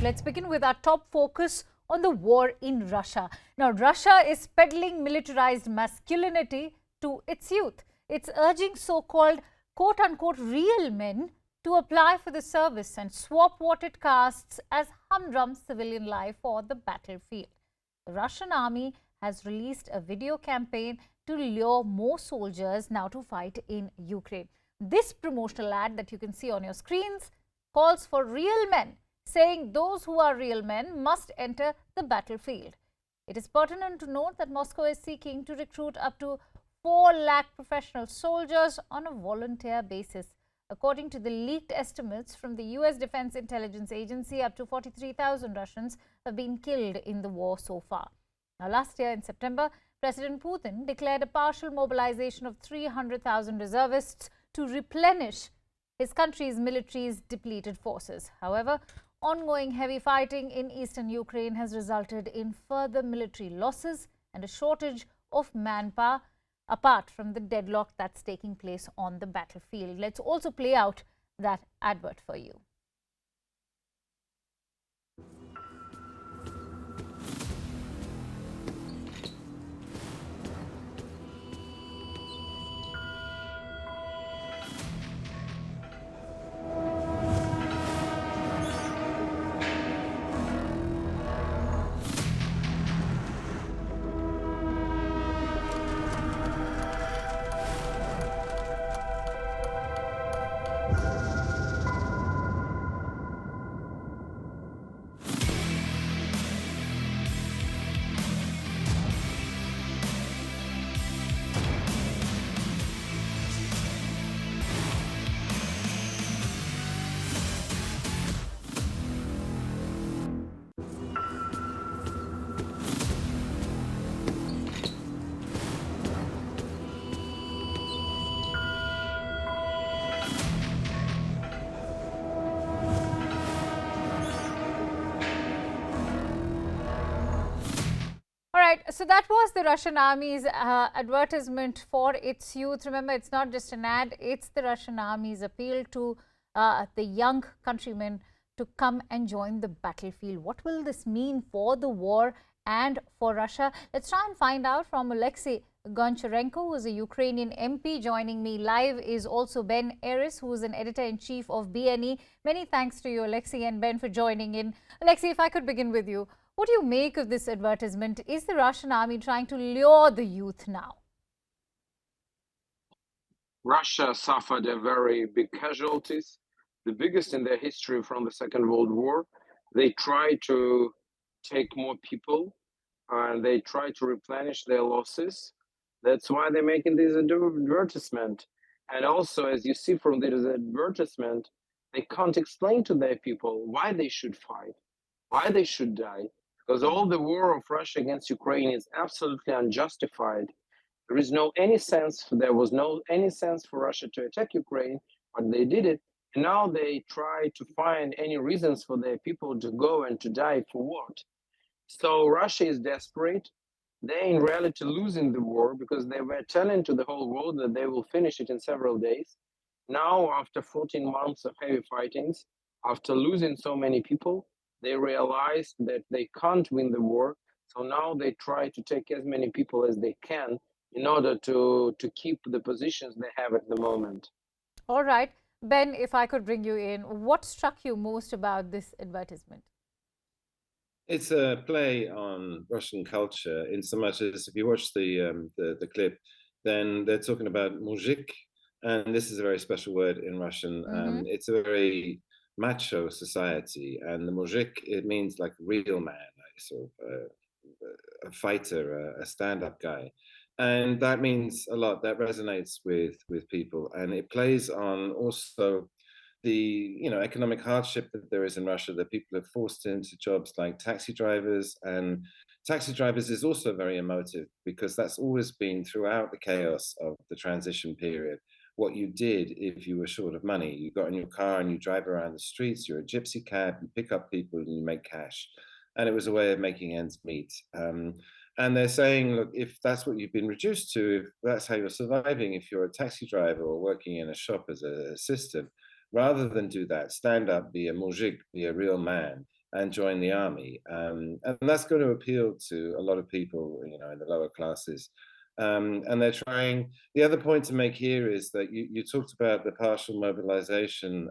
Let's begin with our top focus on the war in Russia. Now, Russia is peddling militarized masculinity to its youth. It's urging so-called quote-unquote real men to apply for the service and swap what it casts as humdrum civilian life for the battlefield. The Russian army has released a video campaign to lure more soldiers now to fight in Ukraine. This promotional ad that you can see on your screens calls for real men, saying those who are real men must enter the battlefield. It is pertinent to note that Moscow is seeking to recruit up to 4 lakh professional soldiers on a volunteer basis. According to the leaked estimates from the US Defense Intelligence Agency, up to 43,000 Russians have been killed in the war so far. Now, last year in September, President Putin declared a partial mobilization of 300,000 reservists to replenish his country's military's depleted forces. However, ongoing heavy fighting in eastern Ukraine has resulted in further military losses and a shortage of manpower, apart from the deadlock that's taking place on the battlefield. Let's also play out that advert for you. So that was the Russian army's advertisement for its youth. Remember, it's not just an ad, it's the Russian army's appeal to the young countrymen to come and join the battlefield. What will this mean for the war and for Russia? Let's try and find out from Alexei Goncharenko, who is a Ukrainian MP. Joining me live is also Ben Eris, who is an editor-in-chief of BNE. Many thanks to you, Alexei and Ben, for joining in. Alexei, if I could begin with you. What do you make of this advertisement? Is the Russian army trying to lure the youth now? Russia suffered a very big casualties, the biggest in their history from the Second World War. They try to take more people and they try to replenish their losses. That's why they're making this advertisement. And also, as you see from this advertisement, they can't explain to their people why they should fight, why they should die. Because all the war of Russia against Ukraine is absolutely unjustified. There was no any sense for Russia to attack Ukraine, but they did it. And now they try to find any reasons for their people to go and to die for what? So Russia is desperate. They're in reality losing the war because they were telling to the whole world that they will finish it in several days. Now, after 14 months of heavy fightings, after losing so many people, they realized that they can't win the war. So now they try to take as many people as they can in order to keep the positions they have at the moment. All right. Ben, if I could bring you in, what struck you most about this advertisement? It's a play on Russian culture in so much as if you watch the clip, then they're talking about muzhik, and this is a very special word in Russian. It's a very macho society, and the muzhik, it means like real man, like sort of a fighter, a stand-up guy, and that means a lot. That resonates with people, and it plays on also the economic hardship that there is in Russia, that people are forced into jobs like taxi drivers, and taxi drivers is also very emotive because that's always been throughout the chaos of the transition period. What you did if you were short of money, you got in your car and you drive around the streets, you're a gypsy cab, you pick up people and you make cash. And it was a way of making ends meet. And they're saying, look, if that's what you've been reduced to, if that's how you're surviving, if you're a taxi driver or working in a shop as an assistant, rather than do that, stand up, be a muzhik, be a real man, and join the army. And that's going to appeal to a lot of people, in the lower classes. And they're trying. The other point to make here is that you talked about the partial mobilization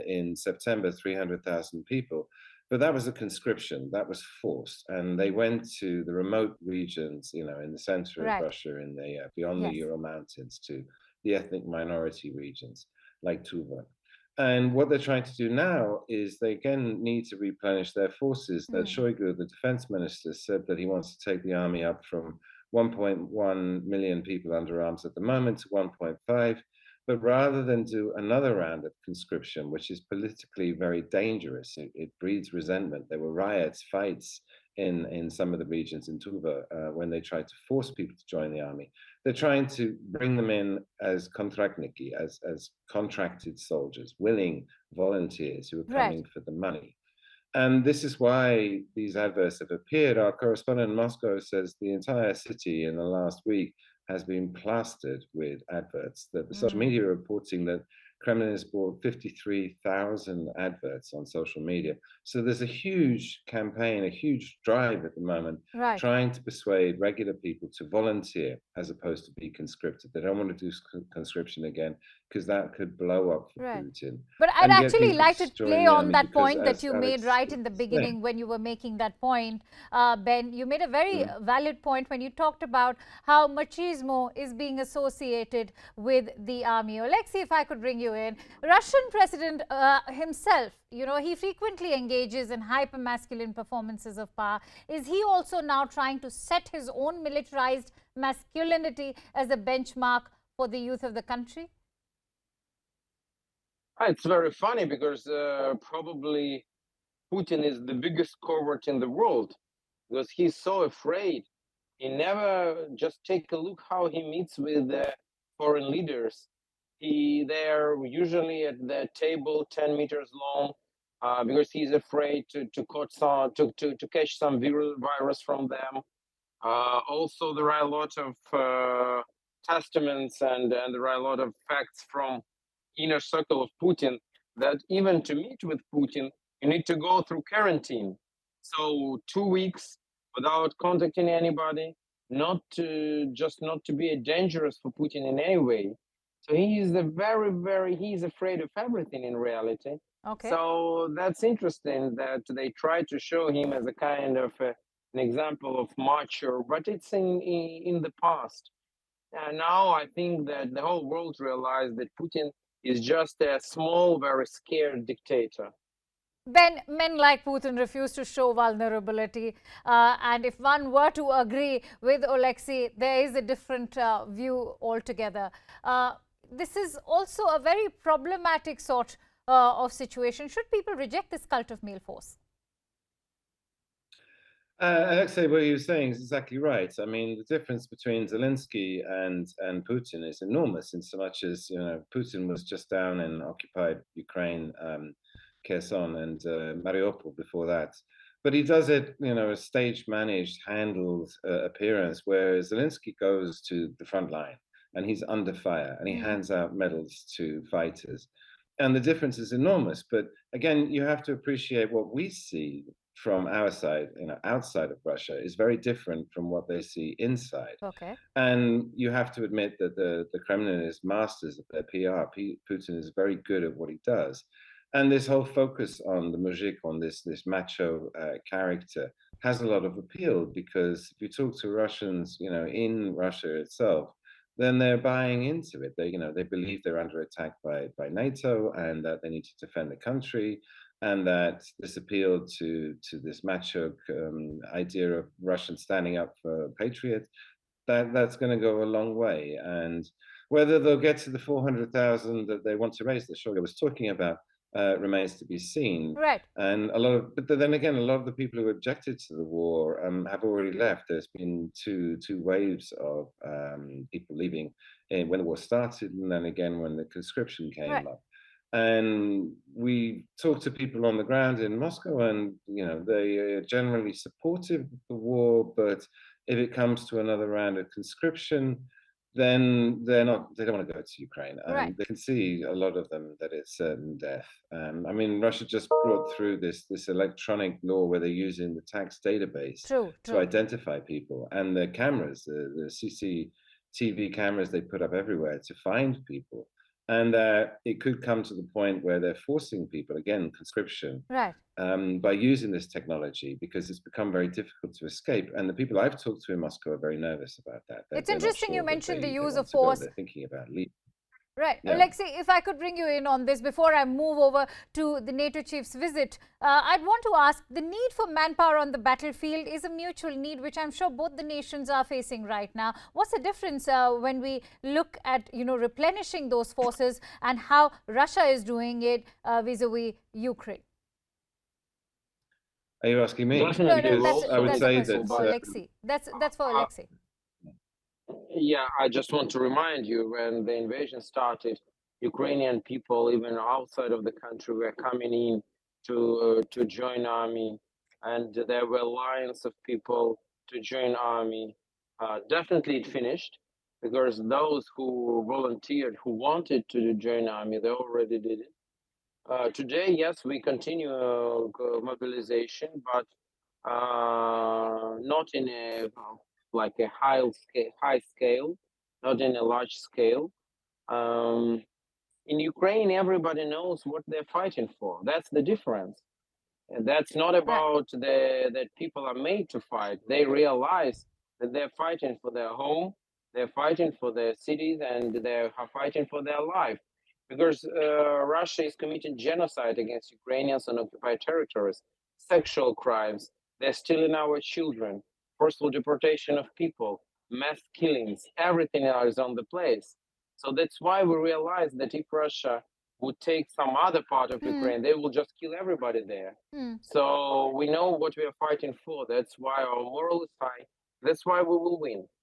in September, 300,000 people. But that was a conscription, that was forced. And they went to the remote regions, in the center of Right. Russia, in the beyond the Yes. Ural Mountains, to the ethnic minority regions like Tuva. And what they're trying to do now is they again need to replenish their forces. That Shoigu, the defense minister, said that he wants to take the army up from 1.1 million people under arms at the moment to 1.5. But rather than do another round of conscription, which is politically very dangerous, it breeds resentment. There were riots, fights in some of the regions in Tuva when they tried to force people to join the army. They're trying to bring them in as kontraktniki, as contracted soldiers, willing volunteers who are coming for the money. And this is why these adverts have appeared. Our correspondent in Moscow says the entire city in the last week has been plastered with adverts. That the social media are reporting that Kremlin has bought 53,000 adverts on social media. So there's a huge campaign, a huge drive at the moment, trying to persuade regular people to volunteer as opposed to be conscripted. They don't want to do conscription again because that could blow up for Putin. But I'd actually like to play on that point that you made right in the beginning when you were making that point, Ben. You made a very valid point when you talked about how machismo is being associated with the army. Alexei, if I could bring you in. Russian president himself, he frequently engages in hyper-masculine performances of power. Is he also now trying to set his own militarized masculinity as a benchmark for the youth of the country? It's very funny because probably Putin is the biggest coward in the world because he's so afraid. He never just take a look how he meets with foreign leaders. They're usually at the table 10 meters long because he's afraid to catch some virus from them. Also, there are a lot of testaments and there are a lot of facts from inner circle of Putin that even to meet with Putin, you need to go through quarantine. So 2 weeks without contacting anybody, not to be dangerous for Putin in any way. So he is he's afraid of everything in reality. Okay. So that's interesting that they try to show him as a kind of an example of macho, but it's in the past. And now I think that the whole world realized that Putin is just a small, very scared dictator. Ben, men like Putin refuse to show vulnerability. And if one were to agree with Alexei, there is a different view altogether. This is also a very problematic sort of situation. Should people reject this cult of male force? Alexei, what he was saying is exactly right. I mean, the difference between Zelensky and Putin is enormous, in so much as Putin was just down in occupied Ukraine, Kherson and Mariupol before that. But he does it, a stage-managed, handled appearance, whereas Zelensky goes to the front line and he's under fire and he hands out medals to fighters. And the difference is enormous. But again, you have to appreciate what we see from our side, outside of Russia, is very different from what they see inside. Okay. And you have to admit that the Kremlin is masters of their PR. Putin is very good at what he does. And this whole focus on the mujik, on this macho character, has a lot of appeal because if you talk to Russians, in Russia itself, then they're buying into it. They believe they're under attack by NATO and that they need to defend the country, and that this appeal to this macho idea of Russians standing up for patriots, that's going to go a long way. And whether they'll get to the 400,000 that they want to raise, that Shoigu was talking about, remains to be seen. Right. And but then again, a lot of the people who objected to the war have already left. There's been two waves of people leaving when the war started, and then again when the conscription came up. And we talked to people on the ground in Moscow, and they are generally supportive of the war. But if it comes to another round of conscription, then they don't want to go to Ukraine. Right. They can see, a lot of them, that it's certain death. I mean, Russia just brought through this electronic law where they're using the tax database True, to true. identify people, and the cameras, the CCTV cameras they put up everywhere to find people. And it could come to the point where they're forcing people, again, conscription, Right. by using this technology, because it's become very difficult to escape. And the people I've talked to in Moscow are very nervous about that. It's They're not interesting you sure that mentioned the they use want of to go. force. They're thinking about leaving. Right. Yeah. Alexei, if I could bring you in on this before I move over to the NATO chief's visit, I'd want to ask, the need for manpower on the battlefield is a mutual need, which I'm sure both the nations are facing right now. What's the difference when we look at, replenishing those forces, and how Russia is doing it vis-a-vis Ukraine? Are you asking me? Definitely. No, that's I would a say question that for Alexei. That's for Alexei. Yeah, I just want to remind you, when the invasion started, Ukrainian people, even outside of the country, were coming in to join army, and there were lines of people to join army. Definitely, it finished, because those who volunteered, who wanted to join army, they already did it. Today, yes, we continue mobilization, but not in a like a high scale, not in a large scale. In Ukraine, everybody knows what they're fighting for. That's the difference. And that's not Right. about that people are made to fight. They realize that they're fighting for their home, they're fighting for their cities, and they're fighting for their life. Because Russia is committing genocide against Ukrainians on occupied territories, sexual crimes, they're stealing our children, forceful deportation of people, mass killings, everything is on the place. So that's why we realize that if Russia would take some other part of Ukraine, they will just kill everybody there. So we know what we are fighting for. That's why our moral is high. That's why we will win.